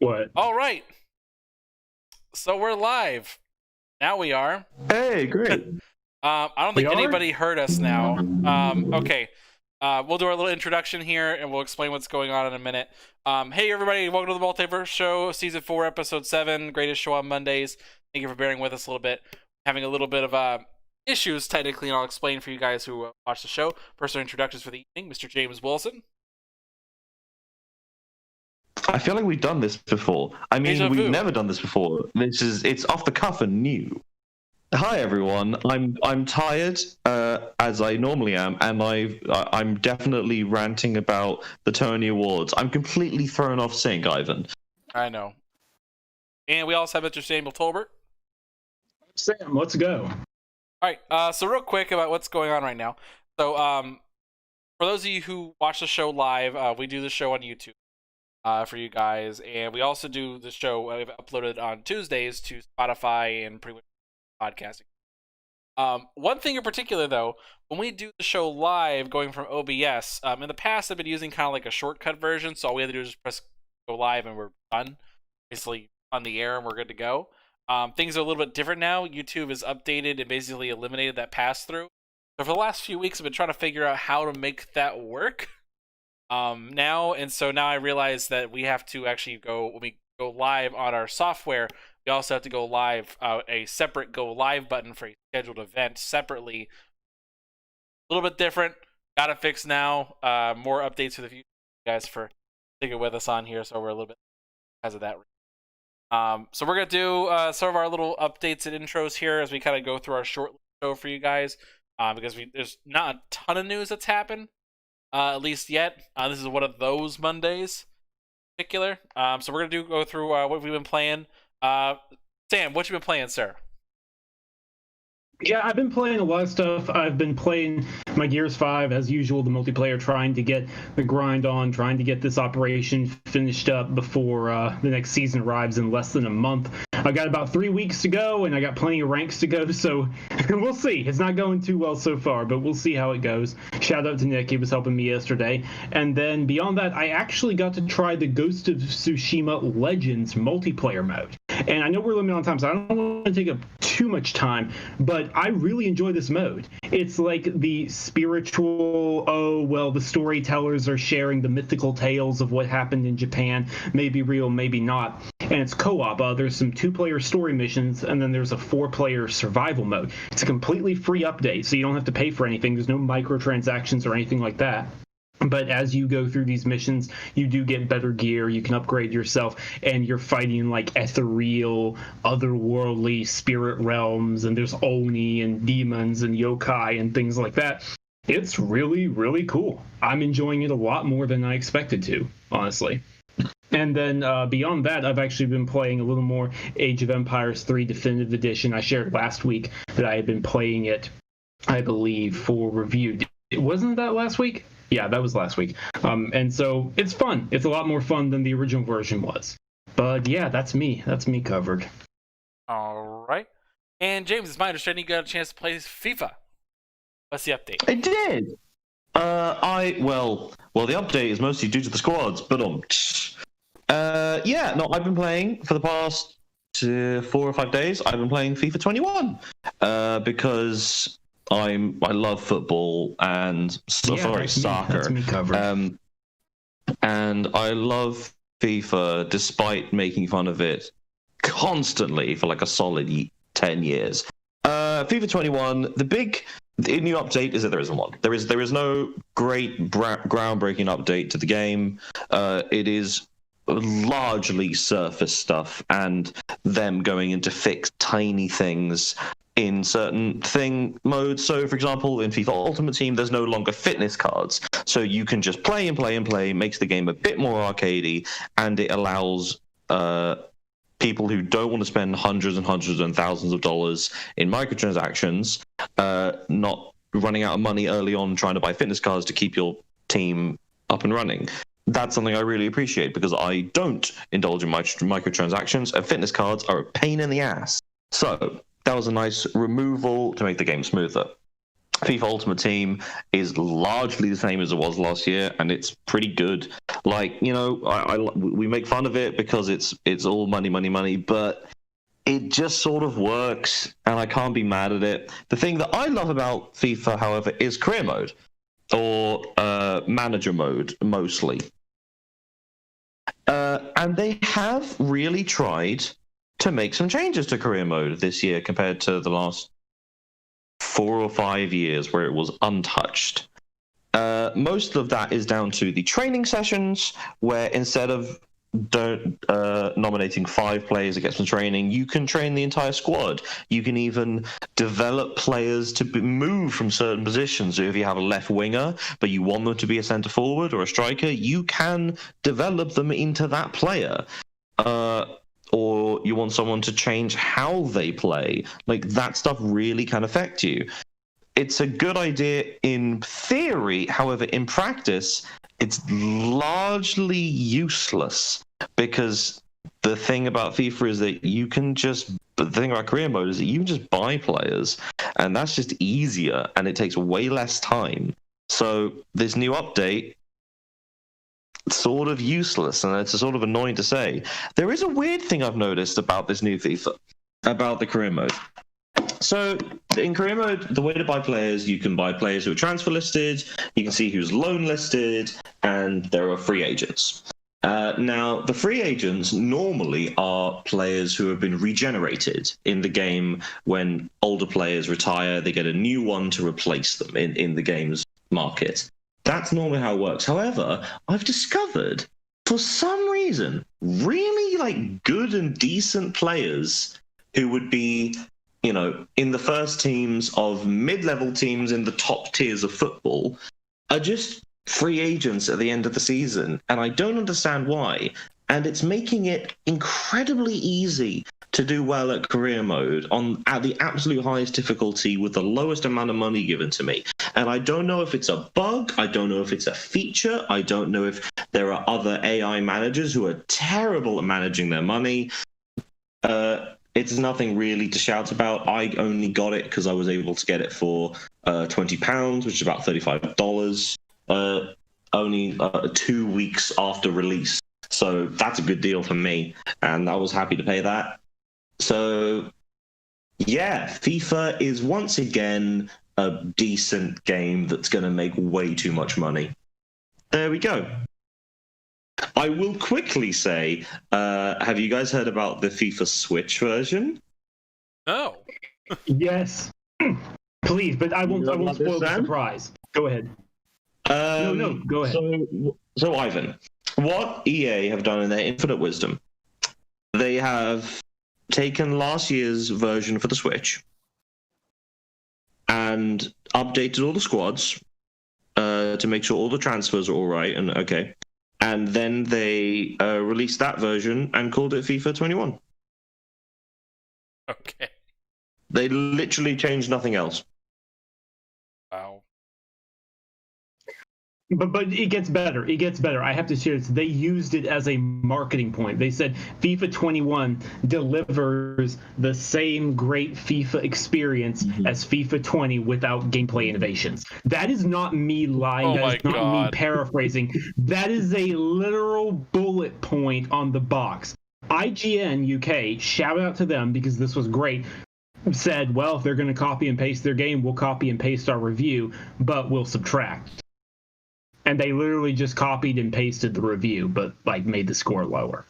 What? All right. So we're live. Now we are. Hey, great. I don't think anybody heard us now. Okay. We'll do our little introduction here, and we'll explain what's going on in a minute. Hey, everybody. Welcome to the Multiverse Show, Season 4, Episode 7. Greatest show on Mondays. Thank you for bearing with us a little bit. Having a little bit of issues, technically, and I'll explain for you guys who watch the show. First, our introductions for the evening, Mr. James Wilson. I feel like we've done this before. I mean, Deja vu. we've never done this before. It's off the cuff and new. Hi everyone. I'm tired, as I normally am, and I'm definitely ranting about the Tony Awards. I'm completely thrown off sync, Ivan. I know. And we also have Mr. Samuel Tolbert. Sam, let's go. All right, so real quick about what's going on right now. So, for those of you who watch the show live, we do the show on YouTube for you guys, and we also do the show uploaded on Tuesdays to Spotify and pretty much podcasting. One thing in particular, though, when we do the show live, going from OBS, in the past I've been using kind of like a shortcut version, so all we have to do is just press go live and we're done, basically on the air and we're good to go. Things are a little bit different now. YouTube has updated and basically eliminated that pass-through. So for the last few weeks, I've been trying to figure out how to make that work now. And so now I realize that we have to actually when we go live on our software, we also have to go live, a separate go live button for a scheduled event separately. A little bit different. Got it fixed now. More updates for the future, guys, for sticking with us on here. So we're a little bit because of that. So we're going to do some of our little updates and intros here as we kind of go through our short show for you guys, because there's not a ton of news that's happened, at least yet. This is one of those Mondays in particular. So we're going to go through what we've been playing. Sam, what you been playing, sir? Yeah, I've been playing a lot of stuff. I've been playing my Gears 5, as usual, the multiplayer, trying to get the grind on, trying to get this operation finished up before the next season arrives in less than a month. I've got about 3 weeks to go, and I got plenty of ranks to go, so we'll see. It's not going too well so far, but we'll see how it goes. Shout out to Nick. He was helping me yesterday. And then beyond that, I actually got to try the Ghost of Tsushima Legends multiplayer mode. And I know we're limited on time, so I don't want to take up too much time, but I really enjoy this mode. It's like the spiritual, the storytellers are sharing the mythical tales of what happened in Japan, maybe real, maybe not. And it's co-op. There's some 2-player story missions, and then there's a 4-player survival mode. It's a completely free update, so you don't have to pay for anything. There's no microtransactions or anything like that. But as you go through these missions, you do get better gear, you can upgrade yourself, and you're fighting like ethereal, otherworldly spirit realms, and there's Oni and demons and yokai and things like that. It's really, really cool. I'm enjoying it a lot more than I expected to, honestly. And then beyond that, I've actually been playing a little more Age of Empires 3 Definitive Edition. I shared last week that I had been playing it, I believe, for review. Wasn't that last week? Yeah, that was last week. And so it's fun. It's a lot more fun than the original version was. But yeah, that's me. That's me covered. All right. And James, it's my understanding you got a chance to play FIFA. What's the update? I did. The update is mostly due to the squads, but I've been playing for the past 4 or 5 days. I've been playing FIFA 21 because I love football and soccer. That's me covered. And I love FIFA despite making fun of it constantly for like a solid 10 years. FIFA 21, the new update is that there isn't one. There is no great groundbreaking update to the game. It is largely surface stuff and them going in to fix tiny things in certain modes. So, for example, in FIFA Ultimate Team, there's no longer fitness cards. So you can just play and play and play, makes the game a bit more arcadey, and it allows people who don't want to spend hundreds and hundreds and thousands of dollars in microtransactions, not running out of money early on trying to buy fitness cards to keep your team up and running. That's something I really appreciate because I don't indulge in microtransactions, and fitness cards are a pain in the ass. So that was a nice removal to make the game smoother. FIFA Ultimate Team is largely the same as it was last year, and it's pretty good. Like, you know, we make fun of it because it's all money, but it just sort of works, and I can't be mad at it. The thing that I love about FIFA, however, is career mode, or manager mode, mostly. And they have really tried to make some changes to career mode this year compared to the last 4 or 5 years where it was untouched. Most of that is down to the training sessions, where instead of nominating 5 players that get some training, you can train the entire squad. You can even develop players to move from certain positions. So if you have a left winger, but you want them to be a centre forward or a striker, you can develop them into that player. Or you want someone to change how they play. Like, that stuff really can affect you. It's a good idea in theory, however, in practice, it's largely useless, because the thing about FIFA is that the thing about career mode is that you can just buy players, and that's just easier, and it takes way less time. So this new update, sort of useless, and it's sort of annoying to say. There is a weird thing I've noticed about this new FIFA, about the career mode. So in career mode, the way to buy players, you can buy players who are transfer listed, you can see who's loan listed, and there are free agents. Now, the free agents normally are players who have been regenerated in the game. When older players retire, they get a new one to replace them in the game's market. That's normally how it works. However, I've discovered, for some reason, really like good and decent players who would be, you know, in the first teams of mid-level teams in the top tiers of football are just free agents at the end of the season. And I don't understand why. And it's making it incredibly easy to do well at career mode at the absolute highest difficulty with the lowest amount of money given to me. And I don't know if it's a bug, I don't know if it's a feature, I don't know if there are other AI managers who are terrible at managing their money. It's nothing really to shout about. I only got it because I was able to get it for £20, which is about $35, only 2 weeks after release. So that's a good deal for me, and I was happy to pay that. So, yeah, FIFA is once again a decent game that's going to make way too much money. There we go. I will quickly say, have you guys heard about the FIFA Switch version? No. Yes. Please, but I won't spoil the surprise. Go ahead. No, go ahead. So, Ivan, what EA have done in their infinite wisdom, they have taken last year's version for the Switch and updated all the squads to make sure all the transfers are all right and okay. And then they released that version and called it FIFA 21. Okay. They literally changed nothing else. Wow. But it gets better. It gets better. I have to share this. They used it as a marketing point. They said FIFA 21 delivers the same great FIFA experience as FIFA 20 without gameplay innovations. That is not me lying. That is not me paraphrasing. That is a literal bullet point on the box. IGN UK, shout out to them because this was great, said, well, if they're going to copy and paste their game, we'll copy and paste our review, but we'll subtract. And they literally just copied and pasted the review, but like made the score lower.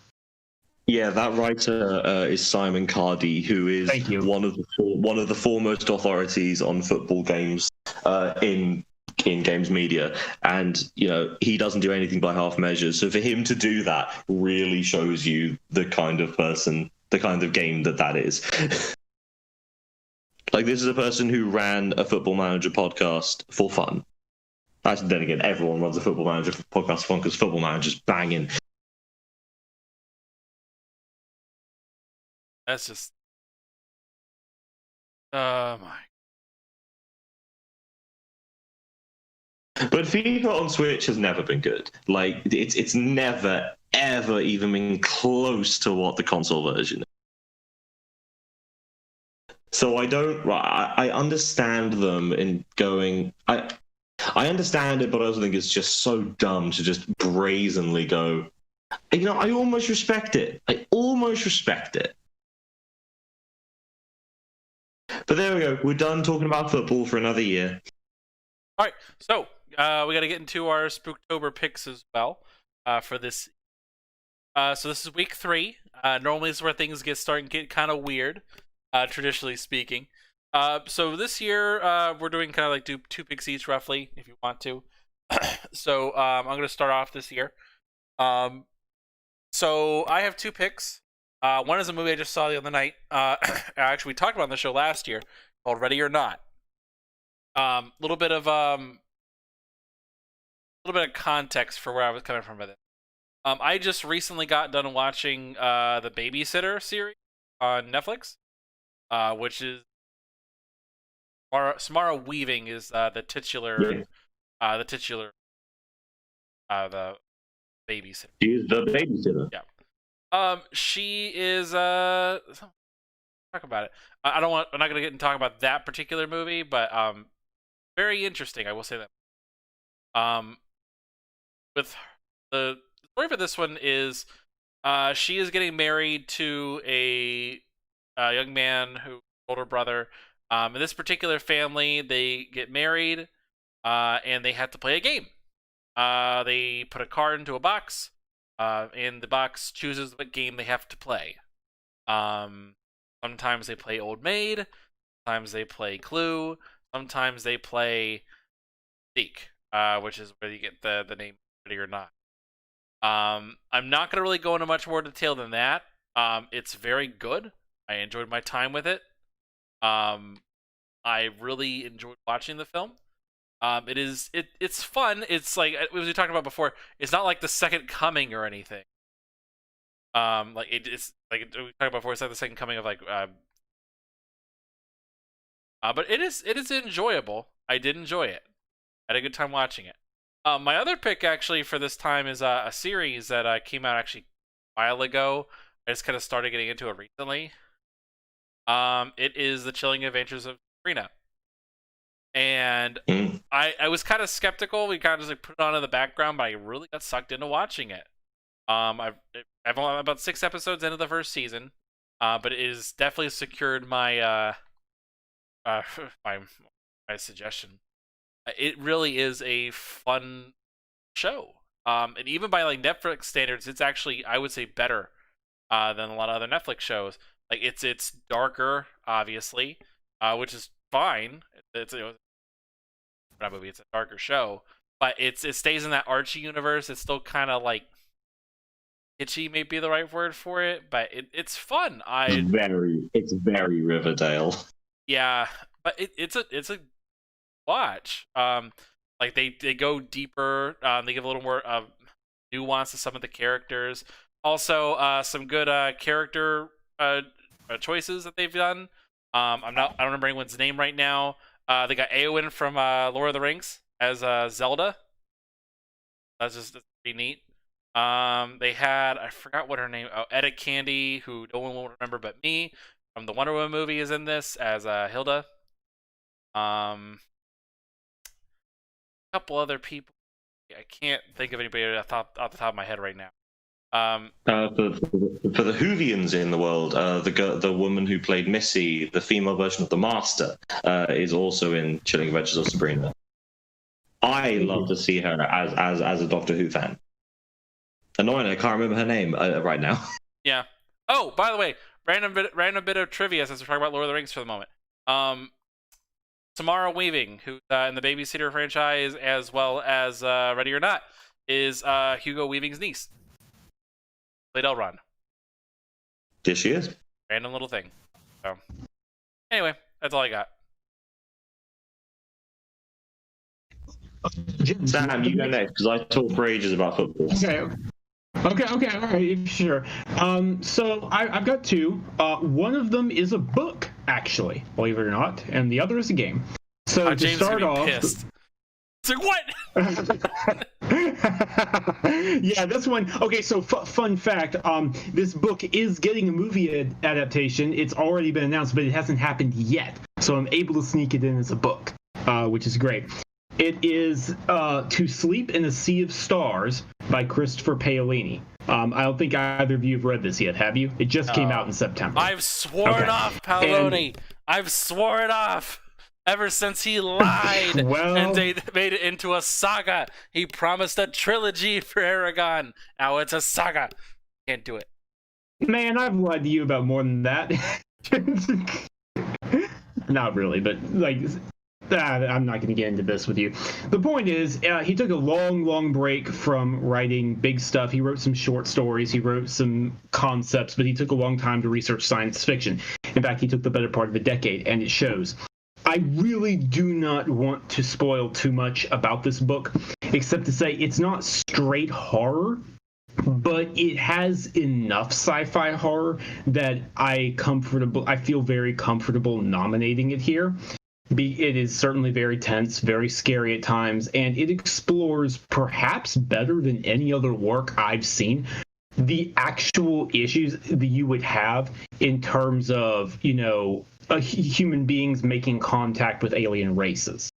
Yeah, that writer is Simon Cardy, who is one of the foremost authorities on football games in games media, and you know he doesn't do anything by half measures. So for him to do that really shows you the kind of person, the kind of game that is. Like, this is a person who ran a Football Manager podcast for fun. Actually, then again, everyone runs a Football Manager podcast for fun because Football Manager's banging. That's just... my... But FIFA on Switch has never been good. Like, it's never, ever even been close to what the console version is. So I don't. I understand them in going. I understand it, but I also think it's just so dumb to just brazenly go. I almost respect it. I almost respect it. But there we go. We're done talking about football for another year. All right, so we got to get into our Spooktober picks as well for this. So this is week 3. Normally, this is where things get kind of weird, traditionally speaking. So this year, we're doing kind of like do 2 picks each, roughly, if you want to. So I'm going to start off this year. So I have 2 picks. One is a movie I just saw the other night. Actually, we talked about on the show last year, called Ready or Not. Little bit of context for where I was coming from with it. I just recently got done watching the Babysitter series on Netflix, which is Samara Weaving is the titular the babysitter. She's the babysitter. Yeah. She is talk about it. I'm not gonna get and talk about that particular movie, but very interesting. I will say that. With the story for this one is, she is getting married to a young man who older brother. In this particular family, they get married, and they have to play a game. They put a card into a box, and the box chooses what game they have to play. Sometimes they play Old Maid, sometimes they play Clue, sometimes they play Seek, which is where you get the name Ready or Not. I'm not going to really go into much more detail than that. It's very good. I enjoyed my time with it. I really enjoyed watching the film. It's fun. It's like, as we talked about before, it's not like The Second Coming or anything. It's like we talked about before. It's like The Second Coming of but it is enjoyable. I did enjoy it. I had a good time watching it. My other pick actually for this time is a series that came out actually a while ago. I just kind of started getting into it recently. It is The Chilling Adventures of Sabrina. And I was kind of skeptical. We kind of just like put it on in the background, but I really got sucked into watching it. I've only about 6 episodes into the first season, but it has definitely secured my my suggestion. It really is a fun show. And even by like Netflix standards, it's actually, I would say, better than a lot of other Netflix shows. Like it's darker, obviously, which is fine. It's a darker show, but it stays in that Archie universe. It's still kind of like itchy, may be the right word for it, but it's fun. It's very Riverdale. Yeah, but it's a watch. Like they go deeper. They give a little more nuance to some of the characters. Also, some good character choices that they've done. I don't remember anyone's name right now. They got Eowyn from Lord of the Rings as Zelda. That's pretty neat. They had, I forgot what her name. Oh, Etta Candy, who no one will remember but me, from the Wonder Woman movie, is in this as Hilda. A couple other people. I can't think of anybody off the top of my head right now. For the Whovians in the world, the woman who played Missy, the female version of the Master, is also in Chilling Adventures of Sabrina. I love to see her as a Doctor Who fan. Annoying, I can't remember her name right now. Yeah. Oh, by the way, random bit of trivia since we're talking about Lord of the Rings for the moment. Samara Weaving, who's in the Babysitter franchise as well as Ready or Not, is Hugo Weaving's niece. Played Elrond. Yes, she is. Random little thing. So, anyway, that's all I got. Sam, you go next because I talk for ages about football. Okay, all right, sure. So I've got 2. One of them is a book, actually, believe it or not, and the other is a game. So to James start off, pissed. It's like, what? Yeah, this one. Okay, so fun fact: this book is getting a movie adaptation. It's already been announced, but it hasn't happened yet. So I'm able to sneak it in as a book, which is great. It is To Sleep in a Sea of Stars by Christopher Paolini. I don't think either of you have read this yet, have you? It just came out in September. I've sworn off, Paolini. I've sworn off. Ever since he lied and they made it into a saga. He promised a trilogy for Aragon. Now it's a saga. Can't do it. Man, I've lied to you about more than that. Not really, but like, I'm not going to get into this with you. The point is, he took a long break from writing big stuff. He wrote some short stories. He wrote some concepts, but he took a long time to research science fiction. In fact, he took the better part of a decade, and it shows. I really do not want to spoil too much about this book, except to say it's not straight horror, but it has enough sci-fi horror that I feel very comfortable nominating it here. It is certainly very tense, very scary at times, and it explores, perhaps better than any other work I've seen, the actual issues that you would have in terms of, human beings making contact with alien races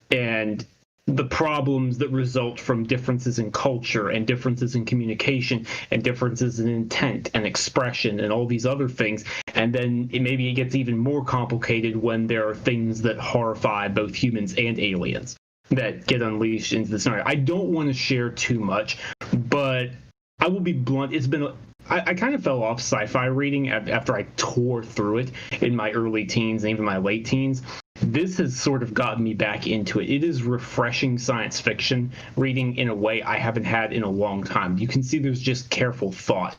and the problems that result from differences in culture and differences in communication and differences in intent and expression and all these other things. And then maybe it gets even more complicated when there are things that horrify both humans and aliens that get unleashed into the scenario. I don't want to share too much, but I will be blunt. I kind of fell off sci-fi reading after I tore through it in my early teens and even my late teens. This has sort of gotten me back into it. It is refreshing science fiction reading in a way I haven't had in a long time. You can see there's just careful thought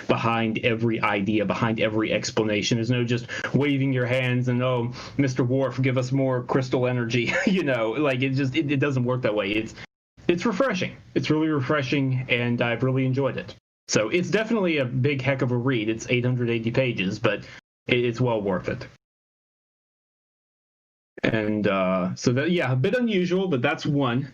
behind every idea, behind every explanation. There's no just waving your hands and, oh, Mr. Worf, give us more crystal energy. It doesn't work that way. It's refreshing. It's really refreshing, and I've really enjoyed it. So it's definitely a big heck of a read. It's 880 pages, but it's well worth it. And a bit unusual, but that's one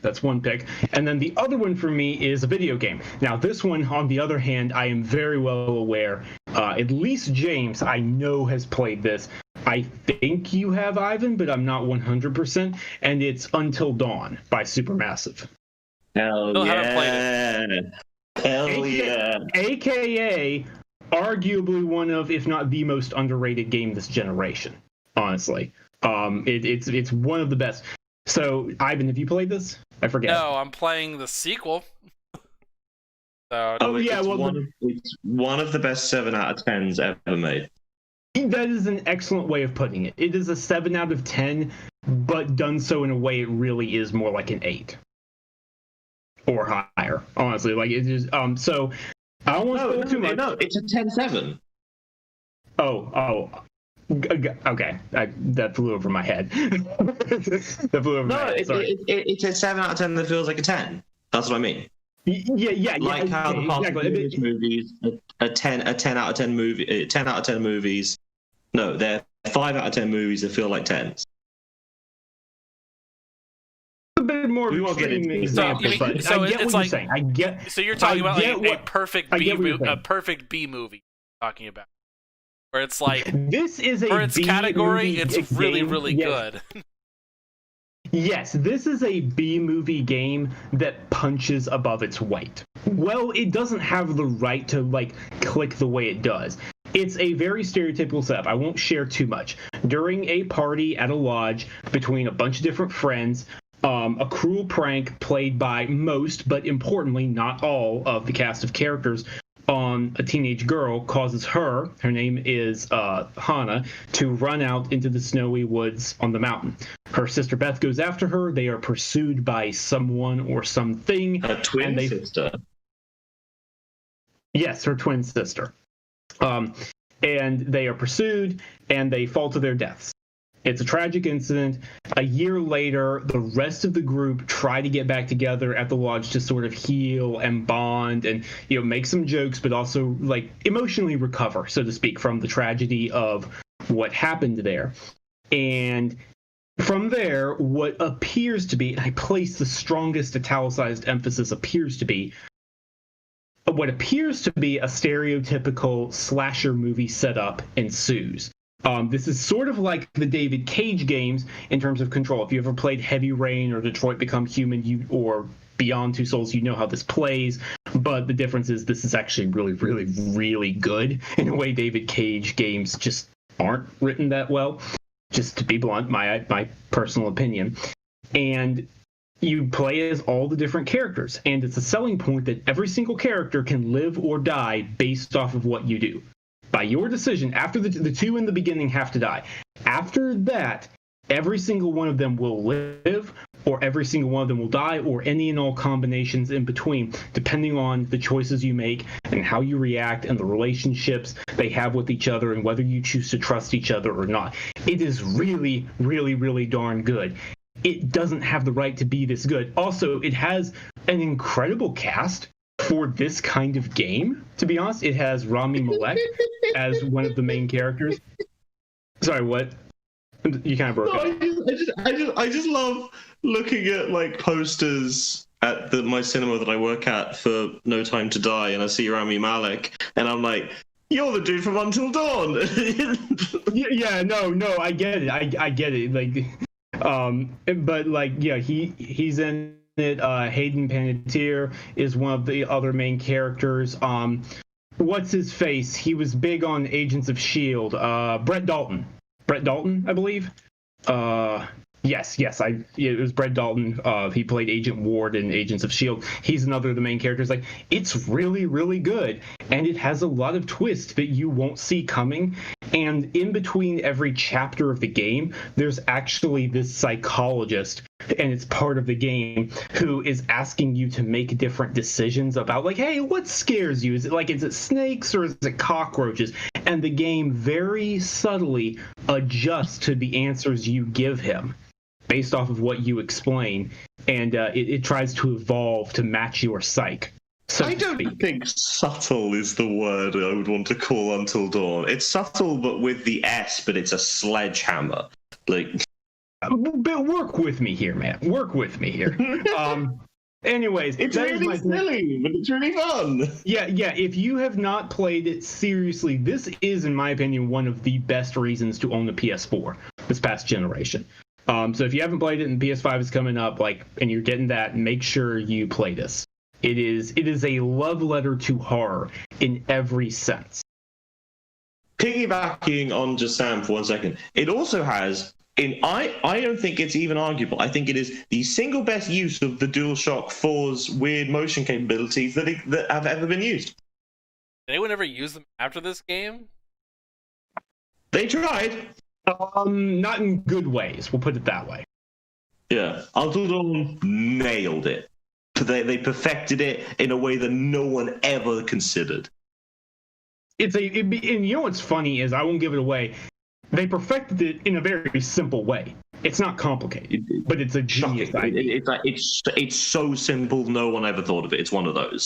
pick. And then the other one for me is a video game. Now, this one, on the other hand, I am very well aware, at least James, I know, has played this. I think you have, Ivan, but I'm not 100%. And it's Until Dawn by Supermassive. Hell Still yeah. haven't played it. Hell yeah. AKA arguably one of, if not the most underrated game this generation, honestly. It's one of the best. So, Ivan, have you played this? I forget. No, I'm playing the sequel. It's one of the best 7 out of 10s ever made. That is an excellent way of putting it. It is a 7 out of 10, but done so in a way it really is more like an 8. Or higher, honestly. Like, it is, so, I don't want to spoil too much. No, it's a 10-7. Oh. Okay, that flew over my head. That flew over my head. Sorry. It's a 7 out of 10 that feels like a 10. That's what I mean. Yeah. Like how the Fast and Furious movies, a 10 out of 10 movie, 10 out of 10 movies. No, they're 5 out of 10 movies that feel like 10s. A bit more. We won't get into example, but so I get it's what like, you're saying. I get. So you're talking about like a perfect B movie. Talking about. Where it's like, this is a for its category, it's really, really good. Yes, this is a B-movie game that punches above its weight. Well, it doesn't have the right to, click the way it does. It's a very stereotypical setup. I won't share too much. During a party at a lodge between a bunch of different friends, a cruel prank played by most, but importantly, not all, of the cast of characters on a teenage girl causes her name is Hannah, to run out into the snowy woods on the mountain. Her sister Beth goes after her. They are pursued by someone or something. A twin sister. Yes, her twin sister. And they are pursued, and they fall to their deaths. It's a tragic incident. A year later, the rest of the group try to get back together at the lodge to sort of heal and bond and, make some jokes, but also, emotionally recover, so to speak, from the tragedy of what happened there. And from there, what appears to be, and I place the strongest italicized emphasis, appears to be, what appears to be a stereotypical slasher movie setup ensues. This is sort of like the David Cage games in terms of control. If you ever played Heavy Rain or Detroit Become Human, or Beyond Two Souls, you know how this plays. But the difference is this is actually really, really, really good in a way David Cage games just aren't written that well. Just to be blunt, my personal opinion. And you play as all the different characters, and it's a selling point that every single character can live or die based off of what you do. By your decision, after the two in the beginning have to die. After that, every single one of them will live, or every single one of them will die, or any and all combinations in between, depending on the choices you make and how you react and the relationships they have with each other and whether you choose to trust each other or not. It is really, really, really darn good. It doesn't have the right to be this good. Also, it has an incredible cast for this kind of game, to be honest. It has Rami Malek as one of the main characters. Sorry, what? You kind of broke up. I just love looking at like posters at my cinema that I work at for No Time to Die, and I see Rami Malek, and I'm like, you're the dude from Until Dawn. No, I get it. I get it. Like, but like, yeah, he's in it. Hayden Panettiere is one of the other main characters. What's his face? He was big on Agents of S.H.I.E.L.D. Brett Dalton, I believe. Yes, it was Brett Dalton. He played Agent Ward in Agents of S.H.I.E.L.D. He's another of the main characters. Like, it's really, really good, and it has a lot of twists that you won't see coming. And in between every chapter of the game, there's actually this psychologist, and it's part of the game, who is asking you to make different decisions about, like, hey, what scares you? Is it snakes or is it cockroaches? And the game very subtly adjusts to the answers you give him based off of what you explain, and it tries to evolve to match your psyche. So I don't think subtle is the word I would want to call Until Dawn. It's subtle, but with the S, but it's a sledgehammer. Like, but work with me here, man. Work with me here. Anyways, it's really silly, but it's really fun. Yeah. If you have not played it, seriously, this is, in my opinion, one of the best reasons to own a PS4 this past generation. So if you haven't played it and PS5 is coming up, and you're getting that, make sure you play this. It is a love letter to horror in every sense. Piggybacking on just Sam for 1 second, it also has, I don't think it's even arguable. I think it is the single best use of the DualShock 4's weird motion capabilities that have ever been used. Did anyone ever use them after this game? They tried. Not in good ways. We'll put it that way. Yeah, Until Dawn nailed it. They perfected it in a way that no one ever considered. And you know what's funny is, I won't give it away, they perfected it in a very simple way. It's not complicated, but it's a genius idea. It's so simple, no one ever thought of it. It's one of those.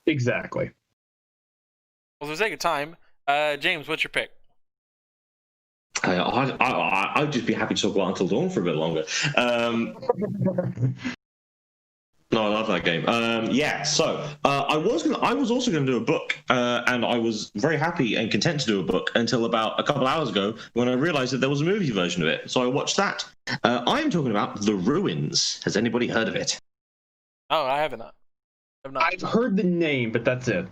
Exactly. Well, for the sake of time, James, what's your pick? I'd just be happy to talk about Until Dawn for a bit longer. No, I love that game. So I was also going to do a book, and I was very happy and content to do a book until about a couple hours ago when I realized that there was a movie version of it. So I watched that. I'm talking about The Ruins. Has anybody heard of it? Oh, I haven't. I've heard the name, but that's it.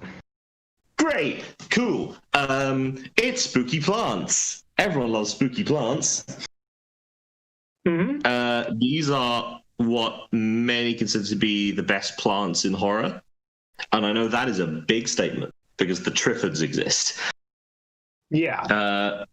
Great, cool. It's spooky plants. Everyone loves spooky plants. Mm-hmm. These are what many consider to be the best plants in horror. And I know that is a big statement because the Triffids exist. Yeah.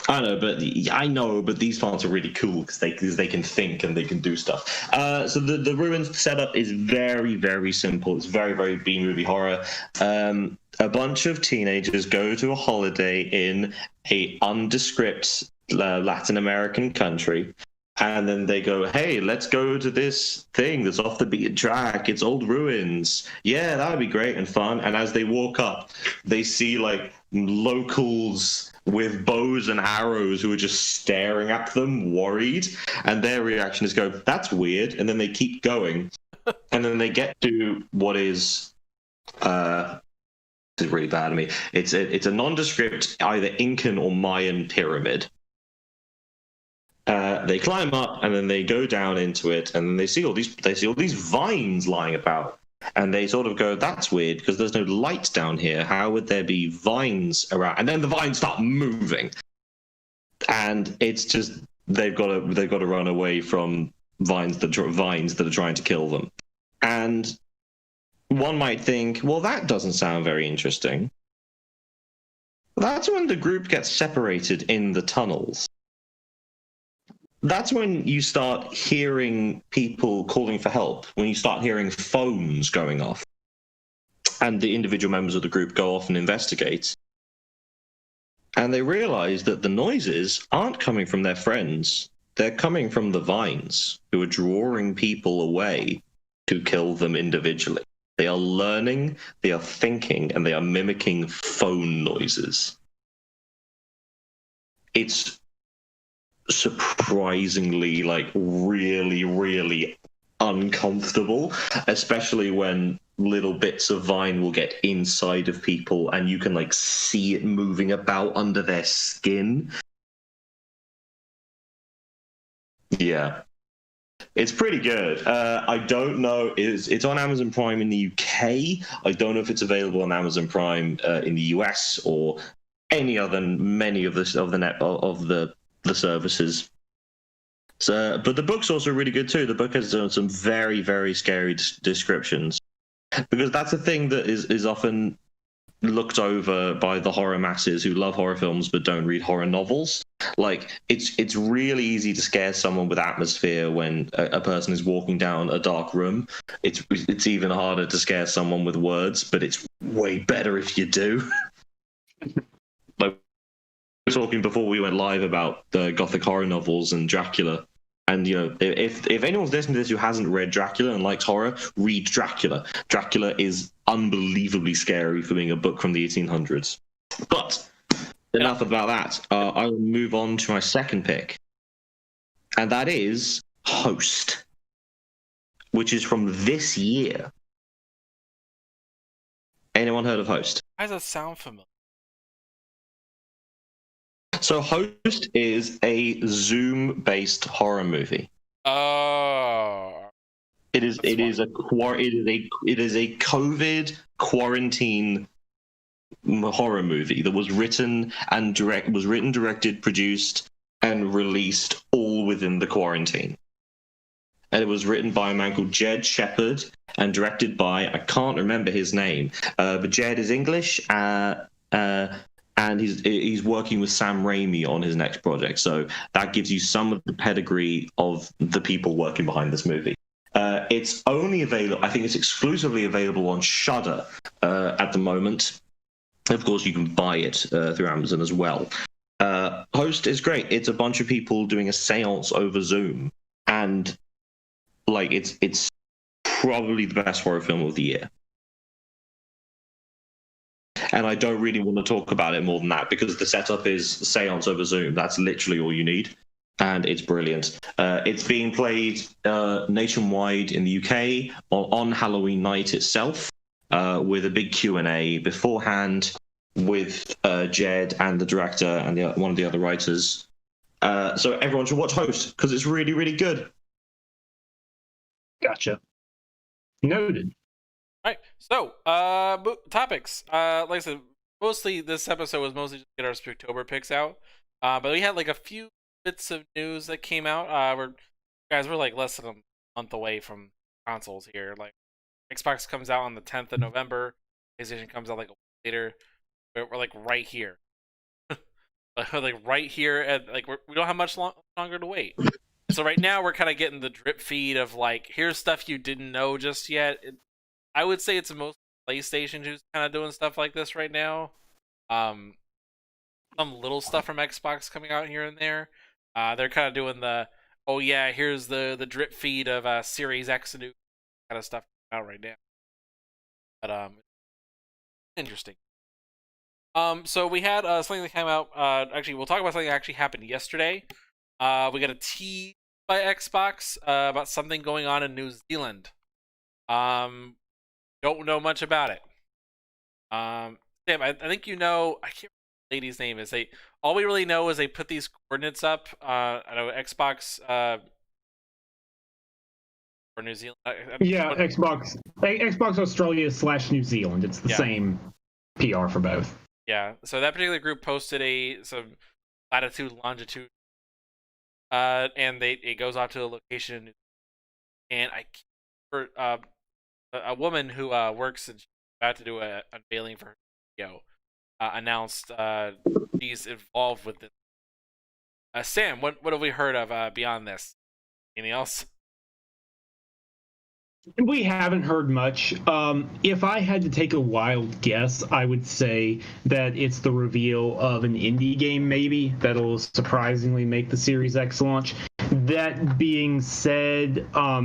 I know, but these plants are really cool because they can think and they can do stuff. So the Ruins setup is very, very simple. It's very, very B-movie horror. A bunch of teenagers go to a holiday in a undescript Latin American country. And then they go, hey, let's go to this thing that's off the beaten track. It's old ruins. Yeah, that would be great and fun. And as they walk up, they see like locals with bows and arrows who are just staring at them, worried. And their reaction is go, that's weird. And then they keep going. And then they get to what is This is really bad of me. It's a nondescript, either Incan or Mayan pyramid. They climb up and then they go down into it, and then they see all these vines lying about, and they sort of go, "That's weird because there's no light down here. How would there be vines around?" And then the vines start moving, and it's just they've got to run away from vines that are trying to kill them. And one might think, well, that doesn't sound very interesting. That's when the group gets separated in the tunnels. That's when you start hearing people calling for help, when you start hearing phones going off, and the individual members of the group go off and investigate. And they realize that the noises aren't coming from their friends. They're coming from the vines, who are drawing people away to kill them individually. They are learning, they are thinking, and they are mimicking phone noises. It's surprisingly, really, really uncomfortable, especially when little bits of vine will get inside of people and you can see it moving about under their skin. Yeah. It's pretty good. I don't know. It's on Amazon Prime in the UK. I don't know if it's available on Amazon Prime in the US or any other many of the services. So, but the book's also really good too. The book has some very, very scary descriptions, because that's a thing that is often looked over by the horror masses who love horror films but don't read horror novels. It's really easy to scare someone with atmosphere when a person is walking down a dark room. It's even harder to scare someone with words, but it's way better if you do. We were talking before we went live about the Gothic horror novels and Dracula. And, if anyone's listening to this who hasn't read Dracula and likes horror, read Dracula. Dracula is unbelievably scary for being a book from the 1800s. But enough about that. I will move on to my second pick. And that is Host, which is from this year. Anyone heard of Host? Why does that sound familiar? So Host is a Zoom-based horror movie. Oh. It is a COVID quarantine horror movie that was written, directed, produced, and released all within the quarantine. And it was written by a man called Jed Shepard and directed by, I can't remember his name, but Jed is English. And he's working with Sam Raimi on his next project. So that gives you some of the pedigree of the people working behind this movie. It's only available, I think it's exclusively available on Shudder at the moment. Of course, you can buy it through Amazon as well. Host is great. It's a bunch of people doing a seance over Zoom. And it's probably the best horror film of the year. And I don't really want to talk about it more than that, because the setup is seance over Zoom. That's literally all you need. And it's brilliant. It's being played nationwide in the UK on Halloween night itself, with a big Q&A beforehand with Jed and the director and one of the other writers. So everyone should watch Host, because it's really, really good. Gotcha. Noted. All right, so topics. Like I said, mostly this episode was mostly just to get our Spooktober picks out. But we had a few bits of news that came out. We're less than a month away from consoles here. Xbox comes out on the 10th of November. PlayStation comes out a week later. We're right here. Right here, and we don't have much longer to wait. So right now we're kind of getting the drip feed of here's stuff you didn't know just yet. I would say it's most PlayStation who's kind of doing stuff like this right now. Some little stuff from Xbox coming out here and there. They're kind of doing here's the drip feed of Series X and new kind of stuff out right now. But interesting. So we had something that came out. Actually, we'll talk about something that actually happened yesterday. We got a tease by Xbox about something going on in New Zealand. Don't know much about it. Sam, I think you know. I can't remember what the lady's name is. All we really know is they put these coordinates up. I know Xbox or New Zealand. Yeah, Xbox Australia / New Zealand. It's the same PR for both. Yeah. So that particular group posted some latitude, longitude, and it goes off to a location, and for a woman who works and she's about to do an unveiling for her video, announced she's involved with this. Sam, what have we heard of beyond this? Anything else? We haven't heard much. If I had to take a wild guess, I would say that it's the reveal of an indie game, maybe, that'll surprisingly make the Series X launch. That being said, how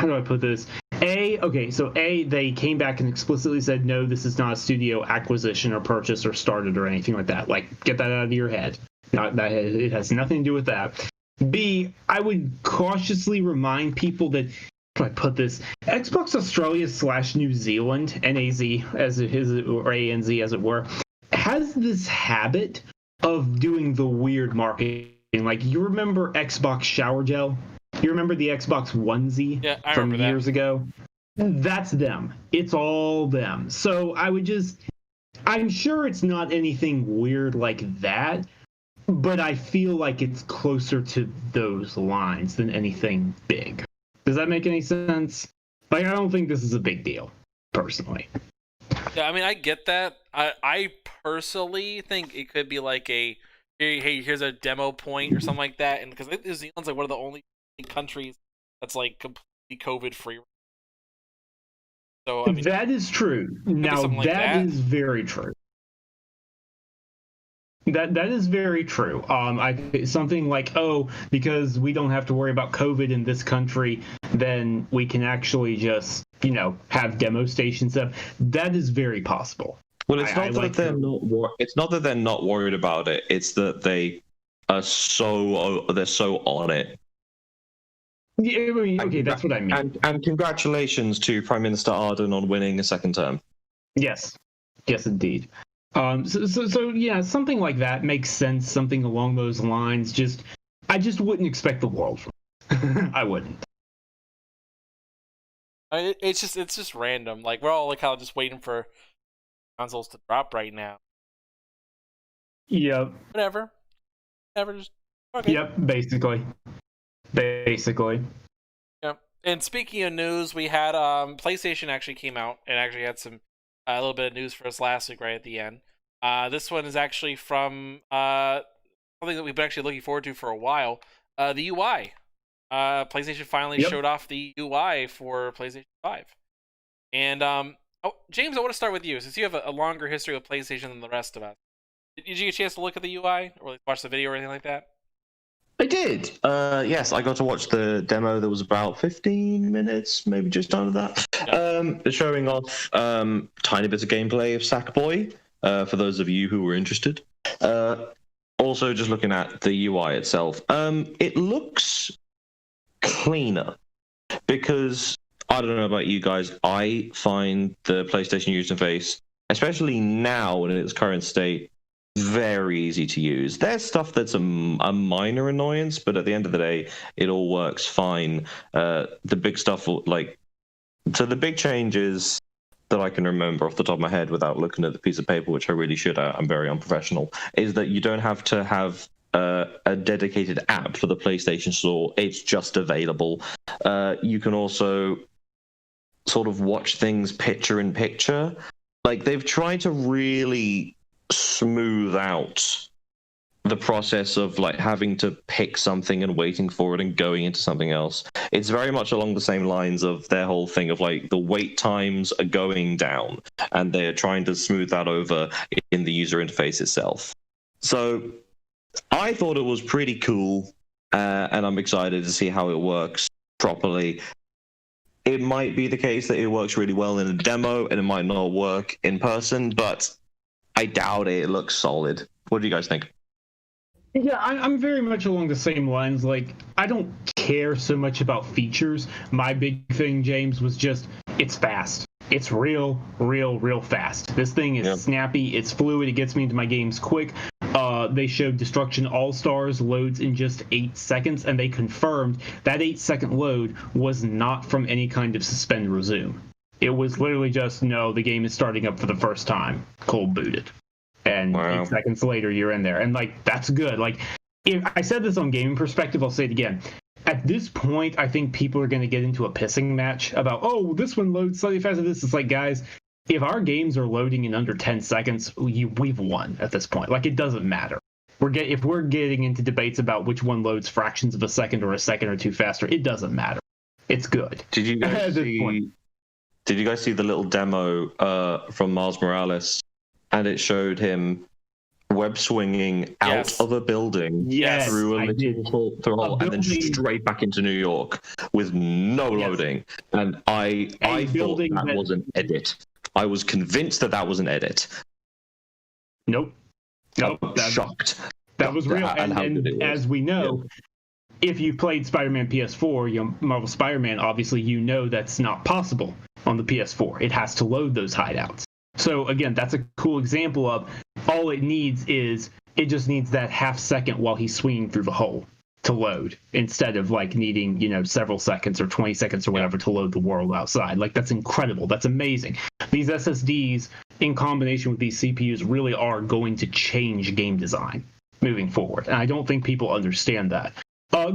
do I put this? They came back and explicitly said, no, this is not a studio acquisition or purchase or started or anything like that. Like, get that out of your head. It has nothing to do with that. B, I would cautiously remind people that, how do I put this? Xbox Australia / New Zealand, NAZ as it is, or ANZ as it were, has this habit of doing the weird marketing. Like, you remember Xbox Shower Gel? You remember the Xbox onesie from years ago? That's them. It's all them. So I'm sure it's not anything weird like that, but I feel like it's closer to those lines than anything big. Does that make any sense? Like, I don't think this is a big deal, personally. Yeah, I mean, I get that. I personally think it could be like hey, here's a demo point or something like that, and because New Zealand's like one of the only countries that's like completely COVID free. So I mean, that is true. Now that is very true. That is very true. Something like, because we don't have to worry about COVID in this country, then we can actually just, have demo stations up. That is very possible. Well, it's not that they're not worried about it. It's that they're so on it. Yeah, okay, that's what I mean. And congratulations to Prime Minister Ardern on winning a second term. Yes, indeed. So yeah, something like that makes sense. Something along those lines. I just wouldn't expect the world from it. I wouldn't. It's just random. Like, we're all like kind of just waiting for consoles to drop right now. Yep. Whatever. Just okay. Yep. Basically. Yep. And speaking of news, we had PlayStation actually came out and actually had some a little bit of news for us last week right at the end. This one is actually from something that we've been actually looking forward to for a while. The UI. PlayStation finally showed off the UI for PlayStation 5. And James, I want to start with you since you have a longer history with PlayStation than the rest of us. Did you get a chance to look at the UI or watch the video or anything like that? I did. Yes, I got to watch the demo. That was about 15 minutes, maybe just under that. Yeah. Showing off tiny bits of gameplay of Sackboy, for those of you who were interested. Also, just looking at the UI itself. It looks cleaner because, I don't know about you guys, I find the PlayStation user interface, especially now in its current state, very easy to use. There's stuff that's a minor annoyance, but at the end of the day, it all works fine. The big stuff, the big changes that I can remember off the top of my head without looking at the piece of paper, which I really should. I'm very unprofessional. Is that you don't have to have a dedicated app for the PlayStation Store. It's just available. You can also sort of watch things picture in picture. Like, they've tried to really smooth out the process of having to pick something and waiting for it and going into something else. It's very much along the same lines of their whole thing of the wait times are going down, and they're trying to smooth that over in the user interface itself. So I thought it was pretty cool, and I'm excited to see how it works properly. It might be the case that it works really well in a demo and it might not work in person, but I doubt it. It looks solid. What do you guys think? Yeah, I'm very much along the same lines. I don't care so much about features. My big thing, James, was just it's fast. It's real fast. This thing is snappy. It's fluid. It gets me into my games quick. They showed Destruction All-Stars loads in just 8 seconds, and they confirmed that 8-second load was not from any kind of suspend resume. It was literally just, no, the game is starting up for the first time, cold booted. And 8 seconds later, you're in there. And, like, that's good. Like, if I said this on Gaming Perspective, I'll say it again. At this point, I think people are going to get into a pissing match about, oh, this one loads slightly faster. This is like, guys, if our games are loading in under 10 seconds, we've won at this point. Like, it doesn't matter. If we're getting into debates about which one loads fractions of a second or a second or two faster, it doesn't matter. It's good. Did you guys see the little demo from Miles Morales? And it showed him web swinging out of a building through a little hole and then straight back into New York with no loading. And I thought that was an edit. I was convinced that was an edit. Nope. Shocked. That was real. And as we know, if you've played Spider-Man PS4, Marvel Spider-Man, obviously you know that's not possible on the PS4. It has to load those hideouts. So again, that's a cool example of all it just needs that half second while he's swinging through the hole to load, instead of like needing, several seconds or 20 seconds or whatever to load the world outside. Like, that's incredible. That's amazing. These SSDs in combination with these CPUs really are going to change game design moving forward. And I don't think people understand that.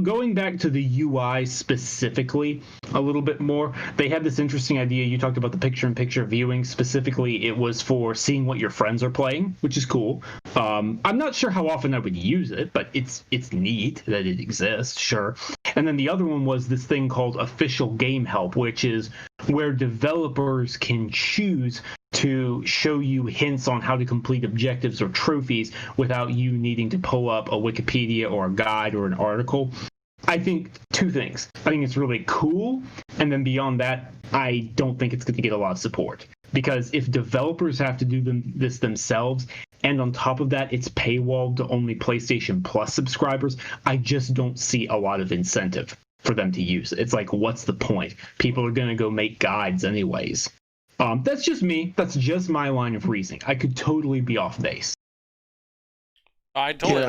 Going back to the UI specifically a little bit more, they had this interesting idea. You talked about the picture-in-picture viewing. Specifically, it was for seeing what your friends are playing, which is cool. I'm not sure how often I would use it, but it's neat that it exists, sure. And then the other one was this thing called Official Game Help, which is where developers can choose to show you hints on how to complete objectives or trophies without you needing to pull up a Wikipedia or a guide or an article. I think two things. I think it's really cool, and then beyond that, I don't think it's going to get a lot of support. Because if developers have to do this themselves, and on top of that, it's paywalled to only PlayStation Plus subscribers, I just don't see a lot of incentive for them to use it. It's like, what's the point? People are going to go make guides anyways. That's just me. That's just my line of reasoning. I could totally be off base. I didn't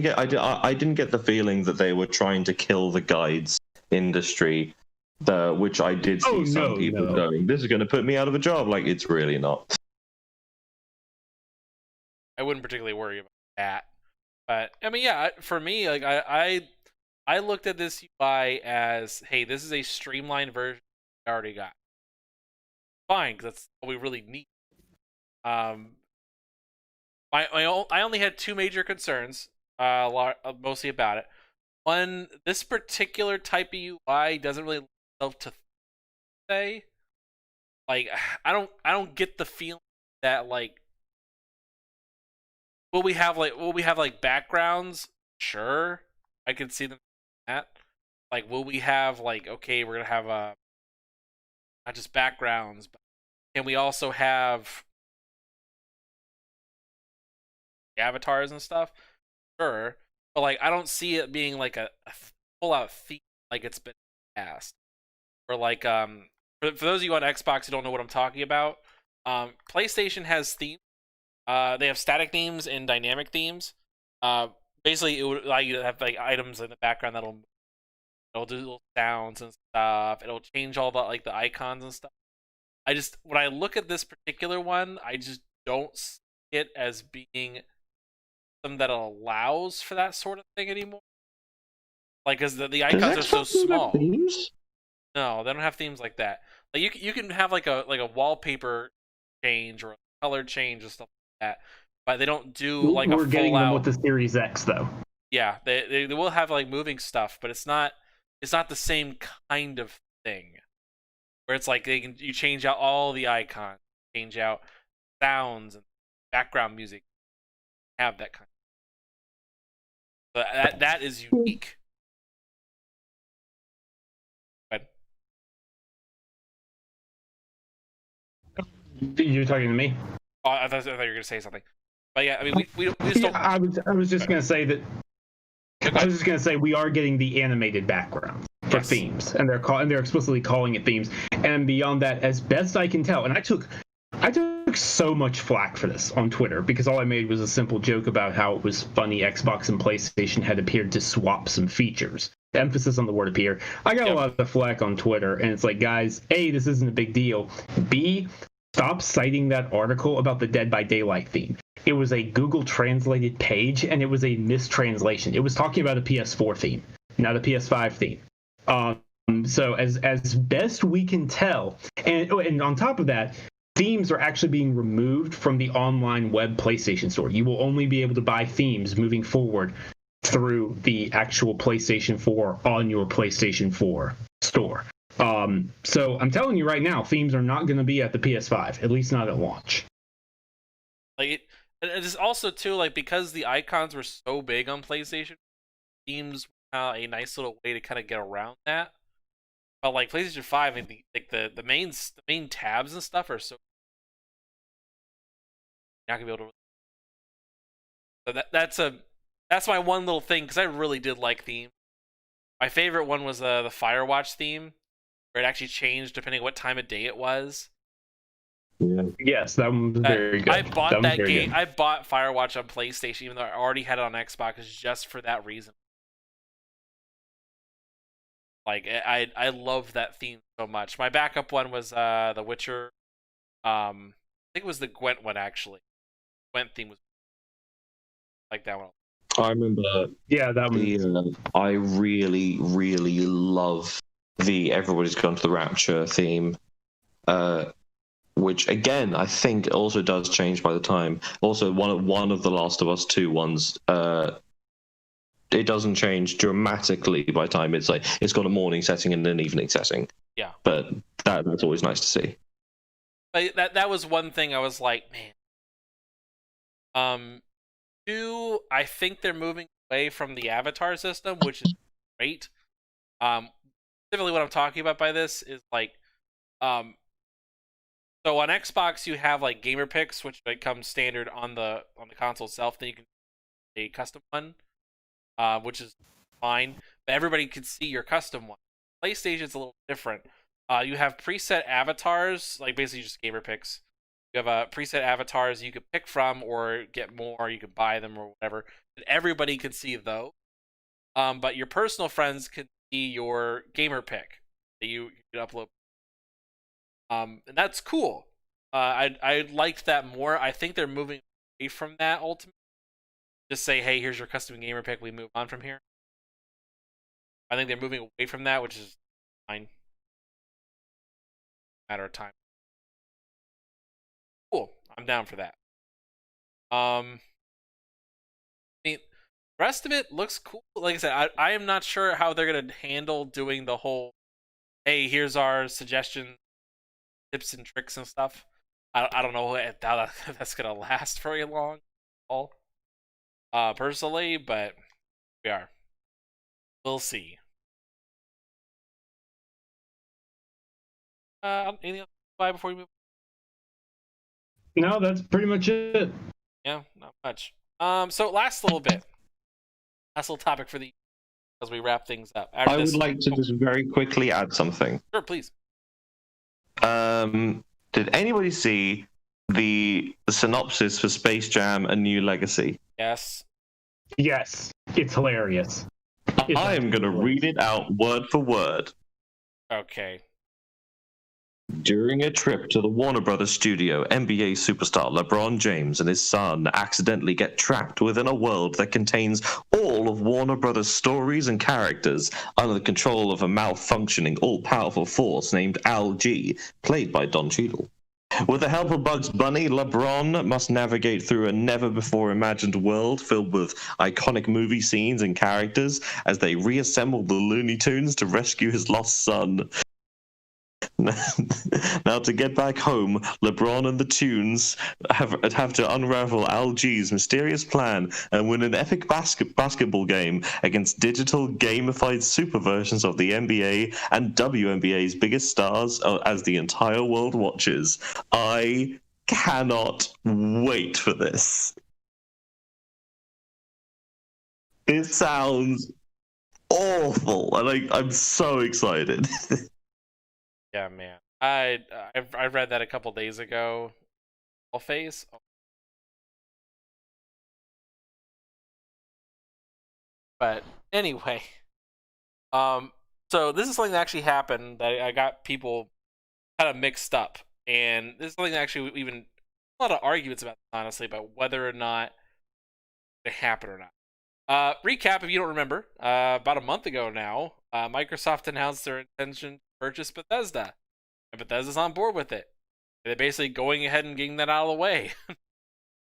get the feeling that they were trying to kill the guides industry, which I did see some people going, this is going to put me out of a job. Like, it's really not. I wouldn't particularly worry about that. But I mean, yeah, for me, like I looked at this UI as, hey, this is a streamlined version I already got. Fine, because that's what we really need. I only had two major concerns, mostly about it. One, this particular type of UI doesn't really love to say. Like, I don't get the feeling that, like, will we have backgrounds? Sure, I can see them doing that. Like, will we have, like, okay, we're gonna have not just backgrounds, but can we also have avatars and stuff? Sure, but like, I don't see it being like a full-out theme like it's been asked. Or like, for those of you on Xbox who don't know what I'm talking about, PlayStation has themes. They have static themes and dynamic themes. Basically, it would allow you to have like items in the background it'll do little sounds and stuff. It'll change all the the icons and stuff. When I look at this particular one, I just don't see it as being something that allows for that sort of thing anymore. Like, because the icons are so small. Themes? No, they don't have themes like that. Like, you can have like a wallpaper change or a color change and stuff like that, but they don't do like we're a getting full them out with the Series X though. Yeah, they will have like moving stuff, but it's not the same kind of thing. Where it's like you change out all the icons, change out sounds and background music, have that kind of. But that is unique. But You're talking to me? oh, I thought you were gonna say something. But yeah, I mean, we still. I was just gonna say that. I was just gonna say we are getting the animated background. for themes, and they're explicitly calling it themes. And beyond that, as best I can tell, and I took so much flack for this on Twitter because all I made was a simple joke about how it was funny Xbox and PlayStation had appeared to swap some features. The emphasis on the word appear. I got a lot of flack on Twitter, and it's like, guys, A, this isn't a big deal. B, stop citing that article about the Dead by Daylight theme. It was a Google translated page, and it was a mistranslation. It was talking about a PS4 theme, not a PS5 theme. So as best we can tell, and on top of that, themes are actually being removed from the online web PlayStation Store. You will only be able to buy themes moving forward through the actual PlayStation 4 on your PlayStation 4 store. So I'm telling you right now, themes are not going to be at the PS5, at least not at launch. Like it is also too, like, because the icons were so big on PlayStation, themes were a nice little way to kind of get around that. But like PlayStation 5, the main tabs and stuff are so you're not gonna be able to. So that's my one little thing, because I really did like themes. My favorite one was the Firewatch theme, where it actually changed depending on what time of day it was. Yeah. Yes, that one was very good. I bought that game. Good. I bought Firewatch on PlayStation, even though I already had it on Xbox, just for that reason. Like, I love that theme so much. My backup one was The Witcher. I think it was the Gwent one, actually. Gwent theme was like that one. I remember. Yeah, that one. I really, really love the Everybody's Gone to the Rapture theme, which again I think also does change by the time. Also, one of the Last of Us 2 ones, it doesn't change dramatically by the time it's got a morning setting and an evening setting. Yeah, but that's always nice to see. But that was one thing I was like, man. Two, I think they're moving away from the avatar system, which is great. Specifically, what I'm talking about by this is like, so on Xbox you have like gamer picks, which comes standard on the console itself. Then you can a custom one, which is fine, but everybody can see your custom one. PlayStation's a little different. You have preset avatars, like basically just gamer picks. You have preset avatars you can pick from or get more, you can buy them or whatever. And everybody can see those. But your personal friends can see your gamer pick that you can upload. And that's cool. I liked that more. I think they're moving away from that ultimately. Just say, hey, here's your custom gamer pick, we move on from here. I think they're moving away from that, which is fine. Matter of time. Cool. I'm down for that. I mean, the rest of it looks cool. Like I said, I am not sure how they're gonna handle doing the whole, hey, here's our suggestion, tips and tricks and stuff. I don't know how that's gonna last very long, all personally, but we are. We'll see. Anything else to buy before we move? No, that's pretty much it. Yeah, not much. So last little topic for the, as we wrap things up. I would like to just very quickly add something. Sure, please. Did anybody see the synopsis for Space Jam: A New Legacy? Yes. Yes, it's hilarious. I am going to read it out word for word. Okay. During a trip to the Warner Brothers studio, NBA superstar LeBron James and his son accidentally get trapped within a world that contains all of Warner Brothers' stories and characters under the control of a malfunctioning, all-powerful force named Al G, played by Don Cheadle. With the help of Bugs Bunny, LeBron must navigate through a never-before-imagined world filled with iconic movie scenes and characters as they reassemble the Looney Tunes to rescue his lost son. Now, to get back home, LeBron and the Tunes have to unravel Al G's mysterious plan and win an epic basketball game against digital gamified super versions of the NBA and WNBA's biggest stars as the entire world watches. I cannot wait for this. It sounds awful, and I'm so excited. Yeah, man. I read that a couple days ago. All phase. But anyway, so this is something that actually happened that I got people kind of mixed up, and this is something that actually even a lot of arguments about, honestly, about whether or not it happened or not. Recap, if you don't remember, about a month ago now, Microsoft announced their intention to purchase Bethesda, and Bethesda's on board with it. They're basically going ahead and getting that out of the way.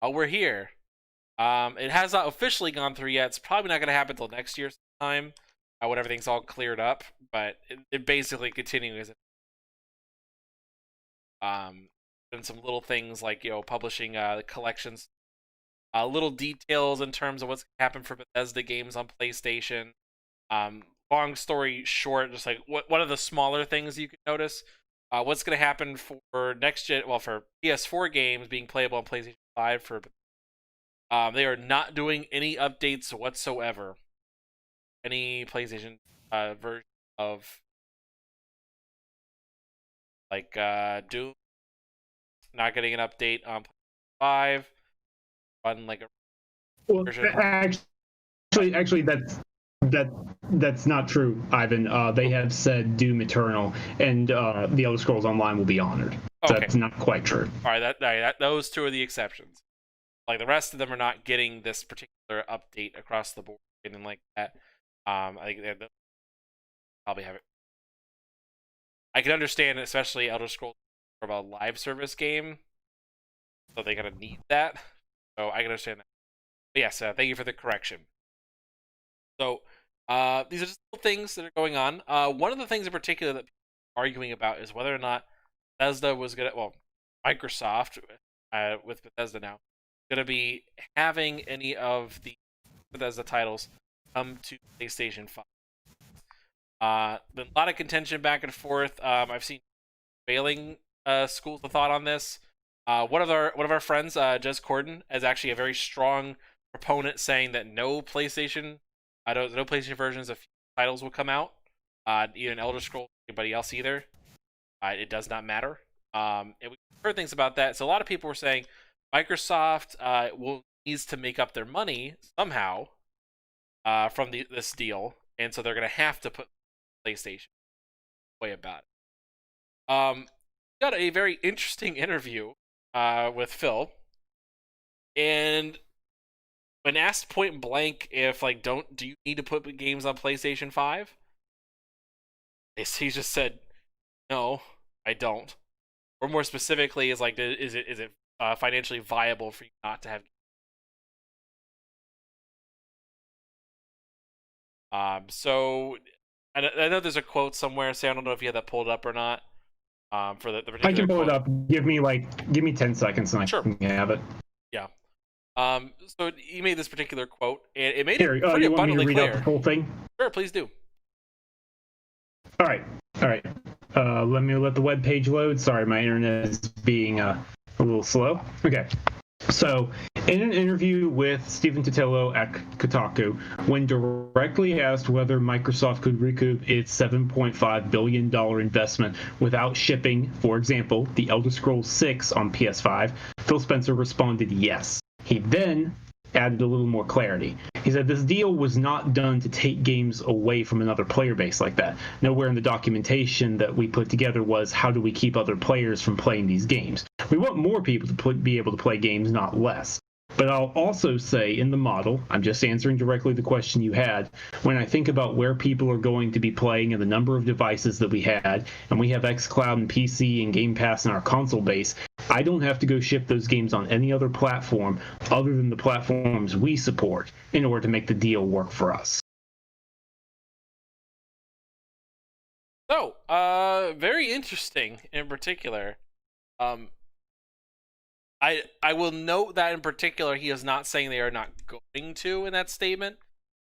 Oh, we're here. It has not officially gone through yet. It's probably not going to happen until next year sometime, when everything's all cleared up. But it basically continues. And some little things like, publishing the collections, little details in terms of what's going to happen for Bethesda games on PlayStation. Long story short, just like one of the smaller things you can notice, what's going to happen for next gen, for PS4 games being playable on PlayStation 5 for. They are not doing any updates whatsoever. Any PlayStation version of Doom, not getting an update on PlayStation 5. Run like a version. Actually, that's not true, Ivan. They have said Doom Eternal and the Elder Scrolls Online will be honored. So Okay. that's not quite true. All right, those two are the exceptions. Like the rest of them are not getting this particular update across the board, anything like that. I think they'll probably have it. I can understand, especially Elder Scrolls, more of a live service game, so they're gonna need that. So I can understand that. But yes, thank you for the correction. So these are just little things that are going on. One of the things in particular that people are arguing about is whether or not Bethesda was Microsoft with Bethesda now, going to be having any of the Bethesda titles come to PlayStation 5. Been a lot of contention back and forth. I've seen failing schools of thought on this. One of our friends, Jez Corden, is actually a very strong proponent, saying that no PlayStation versions of titles will come out, even Elder Scrolls, anybody else either. It does not matter. And we heard things about that. So a lot of people were saying Microsoft needs to make up their money somehow from this deal, and so they're going to have to put PlayStation way about it. Got a very interesting interview with Phil, and when asked point blank if do you need to put games on PlayStation 5, he just said, "No, I don't." Or more specifically, is it financially viable for you not to have? So I know there's a quote somewhere, so I don't know if you had that pulled up or not. For the particular I can pull quote. it up. Give me 10 seconds and Sure. I can have it. Yeah. So he made this particular quote, and it made Here, it pretty you want me to abundantly read clear. out the whole thing? Sure, please do. All right. Let me let the web page load. Sorry, my internet is being a little slow. Okay. So, in an interview with Stephen Totilo at Kotaku, when directly asked whether Microsoft could recoup its $7.5 billion investment without shipping, for example, the Elder Scrolls 6 on PS5, Phil Spencer responded yes. He then added a little more clarity. He said this deal was not done to take games away from another player base like that. Nowhere in the documentation that we put together was how do we keep other players from playing these games. We want more people to be able to play games, not less. But I'll also say in the model, I'm just answering directly the question you had, when I think about where people are going to be playing and the number of devices that we had, and we have xCloud and PC and Game Pass in our console base, I don't have to go ship those games on any other platform other than the platforms we support in order to make the deal work for us. So, very interesting in particular. I will note that in particular, he is not saying they are not going to in that statement.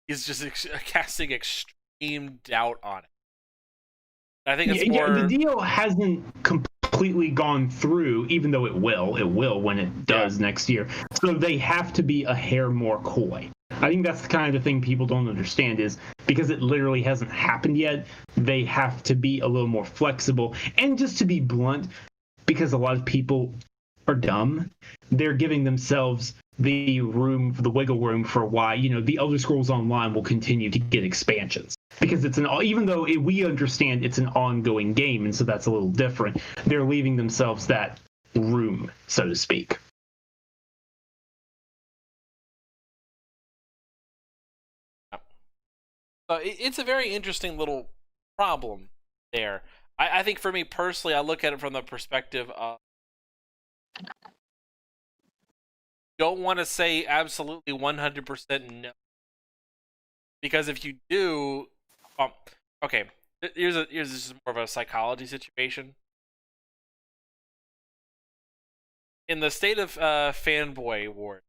He's just casting extreme doubt on it. I think it's more... the deal hasn't completely gone through, even though it will when it does next year. So they have to be a hair more coy. I think that's the kind of thing people don't understand is because it literally hasn't happened yet, they have to be a little more flexible. And just to be blunt, because a lot of people are dumb, they're giving themselves the wiggle room for why, the Elder Scrolls Online will continue to get expansions. Because even though we understand it's an ongoing game, and so that's a little different, they're leaving themselves that room, so to speak. It's a very interesting little problem there. I think for me personally, I look at it from the perspective of don't want to say absolutely 100% no. Because if you do, okay, here's just more of a psychology situation. In the state of fanboy ward,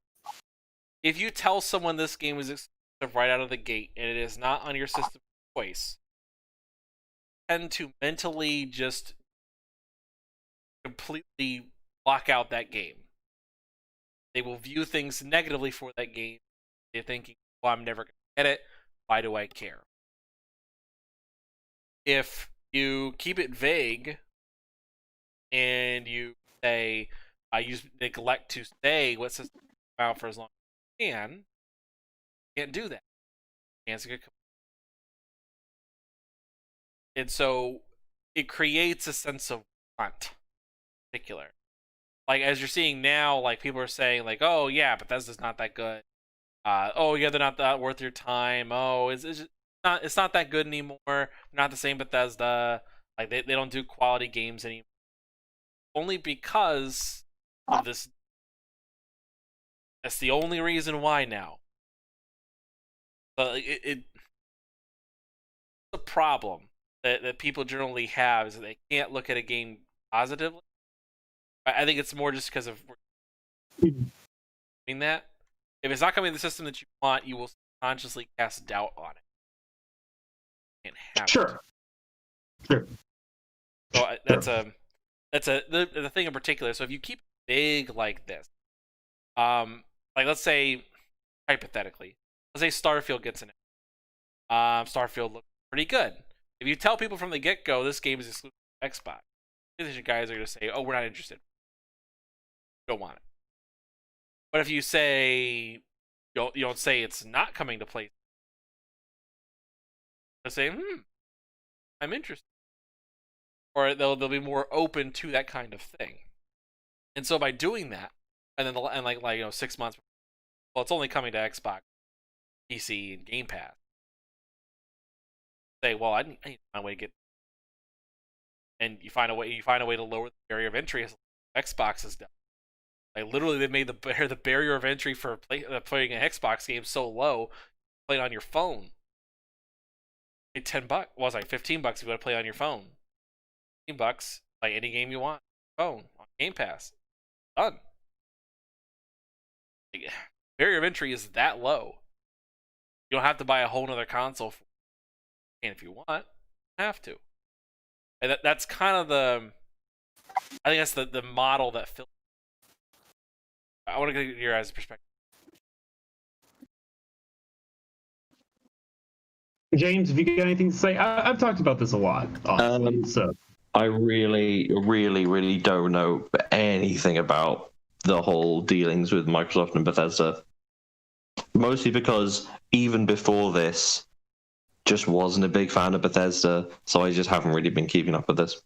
if you tell someone this game is exclusive right out of the gate and it is not on your system of choice, tend to mentally just completely block out that game. They will view things negatively for that game. They're thinking, well, I'm never going to get it. Why do I care? If you keep it vague and you say, you neglect to say what system out for as long as you can't do that. And so it creates a sense of want, in particular. Like, as you're seeing now, like, people are saying, like, oh, yeah, Bethesda's not that good. Oh, yeah, they're not that worth your time. Oh, it's not that good anymore. Not the same Bethesda. Like, they don't do quality games anymore. Only because of this. That's the only reason why now. It's a problem that people generally have is that they can't look at a game positively. I think it's more just because of doing that. If it's not coming to the system that you want, you will consciously cast doubt on it. Can't have Sure. Sure. So that's the thing in particular. So if you keep it big like this, like let's say hypothetically, let's say Starfield gets in it. Starfield looks pretty good. If you tell people from the get-go this game is exclusive to Xbox, these guys are going to say, "Oh, we're not interested. Don't want it." But if you say you don't say it's not coming to play, they'll say, I'm interested, or they'll be more open to that kind of thing. And so by doing that, and then like 6 months, well, it's only coming to Xbox, PC, and Game Pass. Say, well, I need to find a way to get, and you find a way to lower the barrier of entry as Xbox has done. Like, literally, they've made the barrier of entry for playing an Xbox game so low, play it on your phone. It's $10. Well, it's like $15 if you want to play on your phone. $15, like any game you want, phone on Game Pass, done. Like, barrier of entry is that low. You don't have to buy a whole nother console. And if you want, you have to. And that's kind of I think that's the model that Phil. I want to get your guys' perspective. James, have you got anything to say? I've talked about this a lot, honestly, so. I really, really, really don't know anything about the whole dealings with Microsoft and Bethesda. Mostly because even before this, just wasn't a big fan of Bethesda, so I just haven't really been keeping up with this.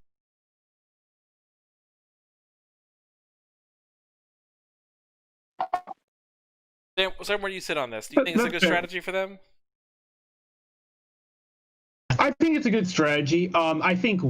Sam, where do you sit on this? Do you think it's a good strategy for them? I think it's a good strategy. I think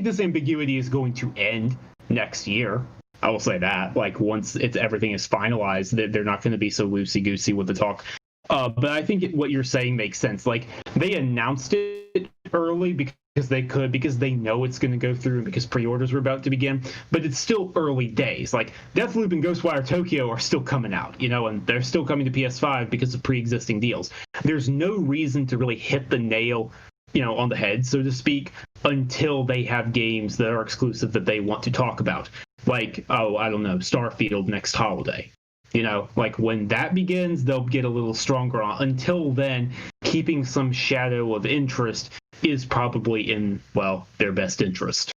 this ambiguity is going to end next year. I will say that. Like, once everything is finalized, they're not going to be so loosey-goosey with the talk. But I think what you're saying makes sense. Like, they announced it early because they could, because they know it's going to go through, because pre-orders were about to begin. But it's still early days. Like, Deathloop and Ghostwire Tokyo are still coming out, and they're still coming to PS5 because of pre-existing deals. There's no reason to really hit the nail, on the head, so to speak, until they have games that are exclusive that they want to talk about. Like, I don't know, Starfield next holiday. Like when that begins, they'll get a little stronger. Until then, keeping some shadow of interest is probably in, well, their best interest.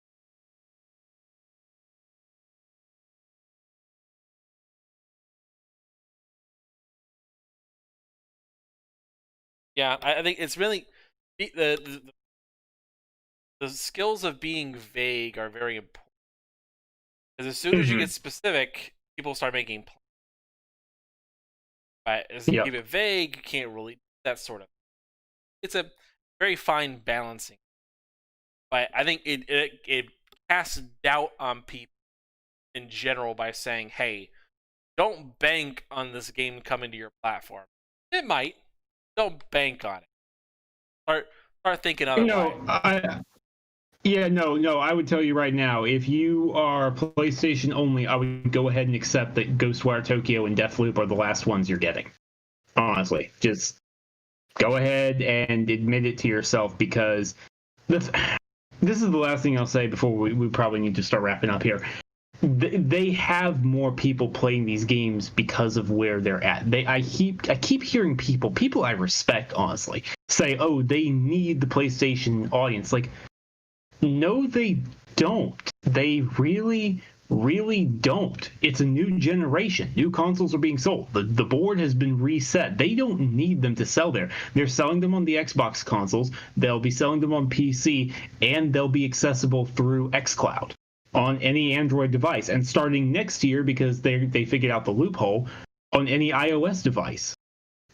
Yeah, I think it's really the skills of being vague are very important. Because as soon as you get specific, people start making plans. But as you keep it vague, you can't really that sort of. It's a very fine balancing. But I think it casts doubt on people in general by saying, "Hey, don't bank on this game coming to your platform. It might. Don't bank on it. Start thinking otherwise." I would tell you right now, if you are PlayStation only, I would go ahead and accept that Ghostwire Tokyo and Deathloop are the last ones you're getting. Honestly, just go ahead and admit it to yourself, because this is the last thing I'll say before we probably need to start wrapping up here. They have more people playing these games because of where they're at. I keep hearing people I respect, honestly, say, "Oh, they need the PlayStation audience." Like, no, they don't. They really, really don't. It's a new generation. New consoles are being sold. The board has been reset. They don't need them to sell there. They're selling them on the Xbox consoles. They'll be selling them on PC, and they'll be accessible through xCloud on any Android device. And starting next year, because they figured out the loophole, on any iOS device.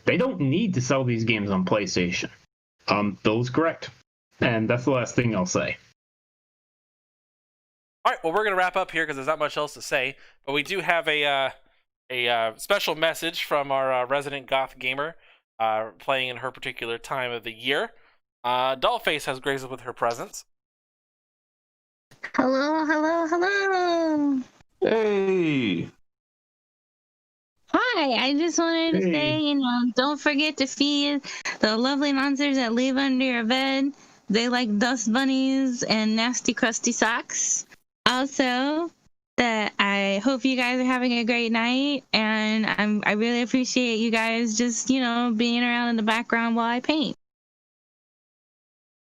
They don't need to sell these games on PlayStation. Bill's correct. And that's the last thing I'll say. All right, well, we're going to wrap up here because there's not much else to say, but we do have a special message from our resident goth gamer playing in her particular time of the year. Dollface has graced us with her presence. Hello. Hey. Hi, I just wanted to say, don't forget to feed the lovely monsters that live under your bed. They like dust bunnies and nasty, crusty socks. Also, that I hope you guys are having a great night, and I really appreciate you guys just, being around in the background while I paint.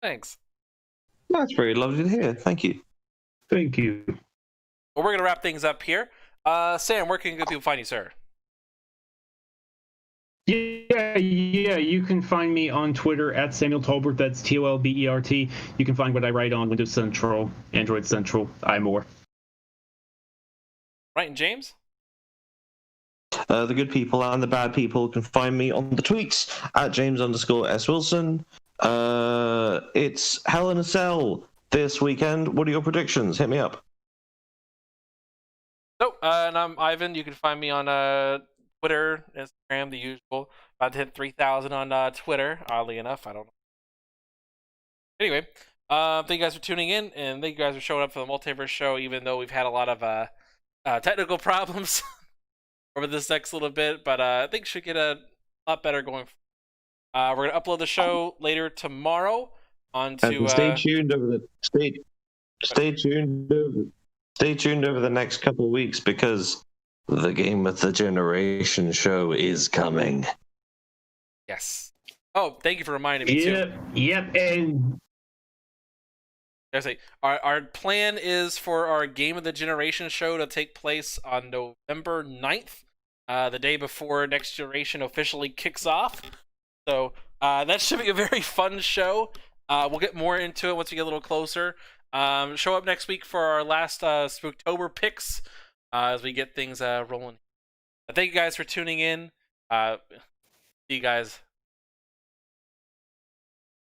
Thanks. That's very lovely to hear. Thank you. Thank you. Well, we're going to wrap things up here. Sam, where can good people find you, sir? Yeah, you can find me on Twitter at Samuel Tolbert. That's TOLBERT. You can find what I write on Windows Central, Android Central, iMore. Right, and James? The good people and the bad people can find me on the tweets at James_S Wilson. It's Hell in a Cell this weekend. What are your predictions? Hit me up. And I'm Ivan. You can find me on Twitter, Instagram, the usual. About to hit 3,000 on Twitter, oddly enough. I don't know. Anyway, thank you guys for tuning in, and thank you guys for showing up for the Multiverse show, even though we've had a lot of technical problems over this next little bit, but I think should get a lot better going. We're going to upload the show later tomorrow onto... And stay tuned over the next couple of weeks, because the Game of the Generation show is coming. Yes. Oh, thank you for reminding me too. Yep, and our plan is for our Game of the Generation show to take place on November 9th, the day before Next Generation officially kicks off. So that should be a very fun show. We'll get more into it once we get a little closer. Show up next week for our last Spooktober Picks as we get things rolling. Thank you guys for tuning in. See you guys